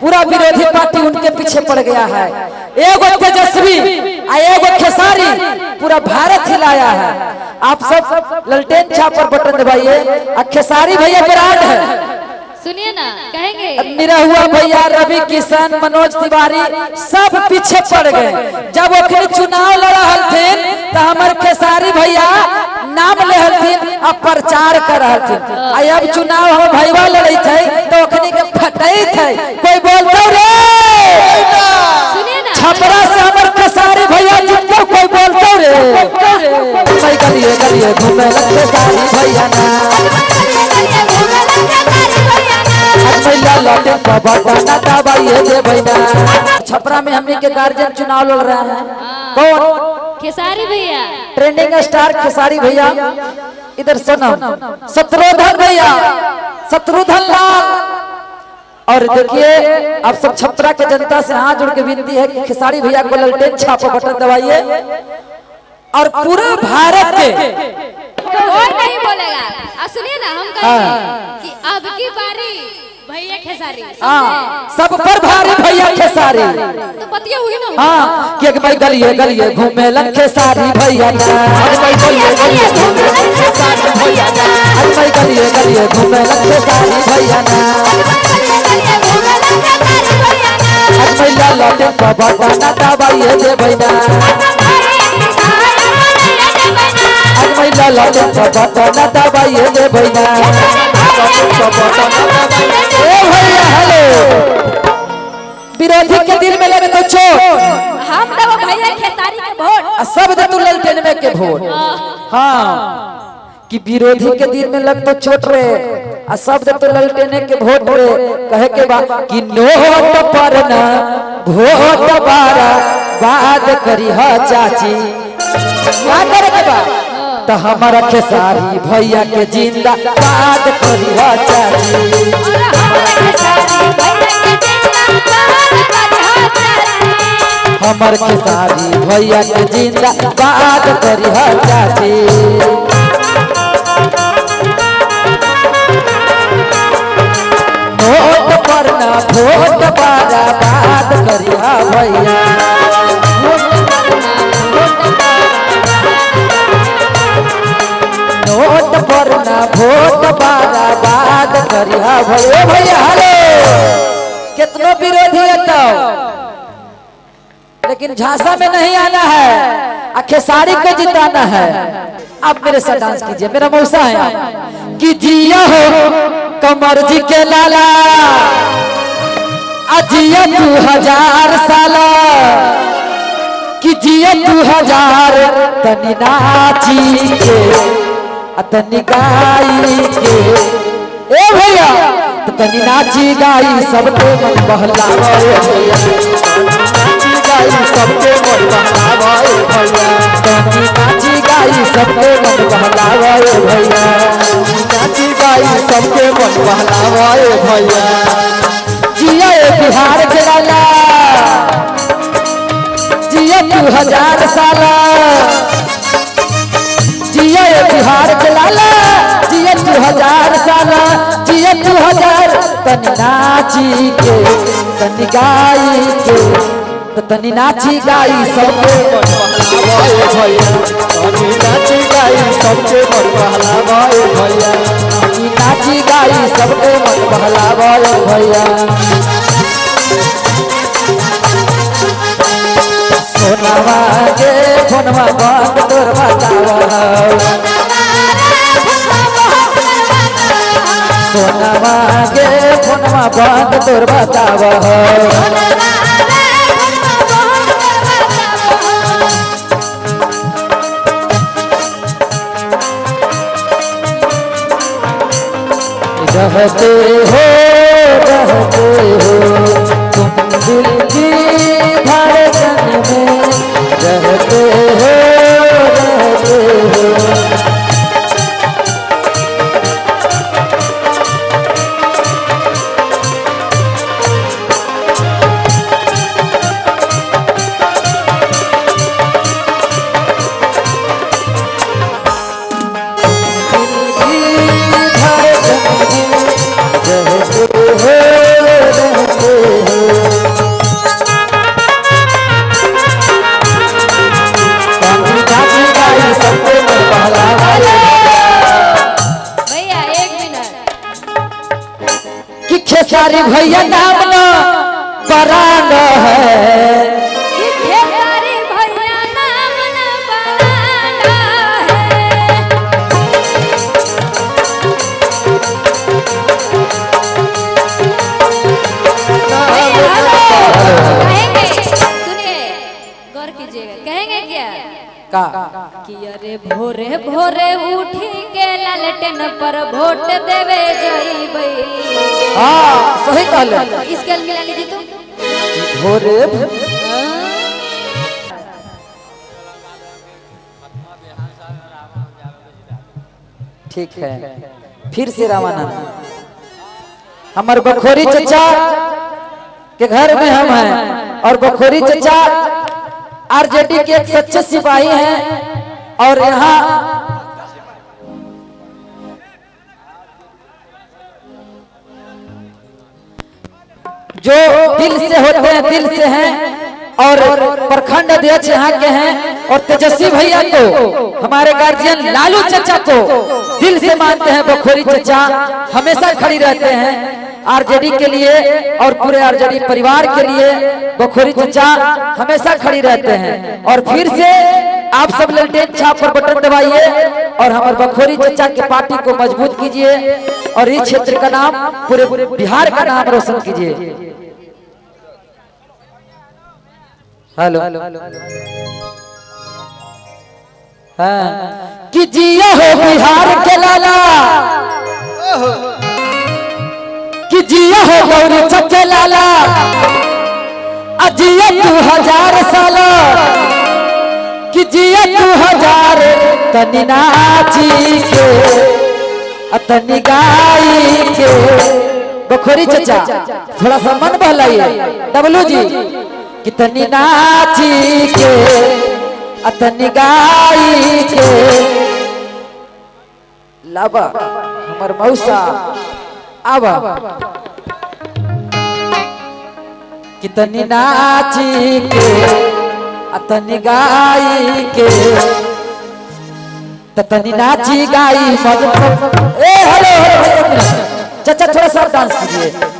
पूरा विरोधी पार्टी उनके पीछे पड़ गया है। एगो तेजस्वी एगो खेसारी पूरा भारत हिलाया है। आप सब ललटेन छाप पर बटन दबाइए। खेसारी भैया विराट है, सुनिए ना, कहेंगे निरहुआ भैया, रवि किशन, मनोज तिवारी सब पीछे पड़ गए। जब ओखने चुनाव लड़ा हलथिन तो हमारे खेसारी भैया नाम ले हलथिन और प्रचार कर हलथिन। अब चुनाव हम भैया लड़े थे तो ओखने के फटई थे, कोई बोलते रे छपरा से हमारे खेसारी भैया जितने कोई बोलते रे गलिए गलिए घूमे लगते सारी भैया ना छपरा में हमने के गार्जियन चुनाव लड़ रहे हैं। कौन? खेसारी भैया, ट्रेंडिंग स्टार खेसारी भैया। इधर सुनो, शत्रुघ्न भैया, शत्रुघ्न लाल। और देखिए आप सब छपरा के जनता से हाथ जोड़ के विनती है कि खेसारी भैया को ललटेन छापो बटन दबाइए। और पूरा भारत के कोई नहीं बोलेगा। सुनिए ना, हम कहेंगे कि अब की बारी भैया खेसारी, सब पर भारी भैया खेसारी। तो बतिया हुई ना। हाँ, कि भाई गलिए गलिए घूमे लन खेसारी भैया ना, भाई गलिए गलिए घूमे लन खेसारी भैया ना, भाई गलिए गलिए घूमे लन खेसारी भैया ना, भैया लौटे बटा ना दबाइए दे भैया, भैया लौटे बटा ना दबाइए दे भैया। भैया हेलो, विरोधी के दिल में लगे तो चोट, हम तो भैया खेसारी के वोट, सब दे तू ललटेन में के वोट। हाँ, कि विरोधी के दिल में लग तो चोट रे, सब दे तू ललटेन के वोट रे। कहे के बा कि नोट पर ना वोट बारा बात करी हा चाची, क्या करे के बा तो हमारा खेसारी भैया के जिंदा बात करी हा चाची, हमार खेसारी भैया के जिंदा बात करी हा चाची। नोट पर ना वोट बारा बात करी हा भैया, नोट पर ना वोट बारा बात करी हा भैया। भैया हेलो, कितनो विरोधी है तो लेकिन झांसा में नहीं आना है, खेसारी को जिताना है। आप मेरे साथ डांस कीजिए, मेरा मौसा है कि जिया हो कमर जी के लाला, अजिया 2000 साला, कि जिया 2000 तनी नाची के तनी गाई के। ए भैया तो तनी नाची गाई सबके मन बहलावे भैया, गाई सबके मन बहलावे भैया, तनी नाची गाई सबके मन बहलावे भैया, नाची गाई सबके मन बहलावे भैया। जिया बिहार जलाला, जिया 2000 साला, जिया बिहार जलाला, जिया 2000 साला, जिया 2000 तनी नाची के तनी गाई के, तनी नाची गाई सबके मन बहलावे भैया, तनी नाची गाई सबके मन बहलावे भैया, तनी नाची गाई सबके मन बहलावे भैया। सोनावा गे फोनवा बंद तोर बतावा, सोनावा गे फोनवा बंद तोर बतावा, रहते हो तुम दिल की धड़कन में, रहते हो रहते हो। खेसारी भैया नाम न बरांड है, कि खेसारी भैया नाम न बरांडा है। कहेंगे, सुनिए गौर कीजिएगा, कहेंगे क्या का कि अरे भोरे भोरे उठी के लालटेन पर वोट देवे जइबै। हाँ सही कहले। इसके मिला लीजिए तुम। भोरे ठीक है, फिर से रामानंद हमारे बखोरी चचा के घर में हम हैं, और बखोरी चचा आरजेडी के एक सच्चे सिपाही हैं, और यहाँ जो दिल से होते हैं, दिल से हैं, और प्रखंड अध्यक्ष यहाँ के हैं, और तेजस्वी भैया को, हमारे गार्जियन लालू चचा को दिल से मानते हैं। बखोरी चचा हमेशा खड़ी रहते हैं आरजेडी के लिए, और पूरे आरजेडी परिवार के लिए बखोरी चचा हमेशा खड़ी रहते हैं। और फिर से आप सब ललटेन छाप पर बटन दबाइए और हमारे बखोरी चचा के पार्टी को मजबूत कीजिए, और इस क्षेत्र का नाम पूरे बिहार का नाम रोशन कीजिए। हेलो हाँ, कि जिया हो बिहार के लाला, कि जिया हो गौरी चके लाला, अजिया 2000 साल, कि जिया 2000 तनी नाची के तनी गाई के। बखोरी चचा थोड़ा सा मन बहलाइए, डबलू जी कि तनी नाची के तनी गाई के। लाबा हमर मौसा आबा कि तनी नाची के तनी गाई के, तनी नाची गाई। ए हेलो चचा थोड़ा सा डांस कीजिए।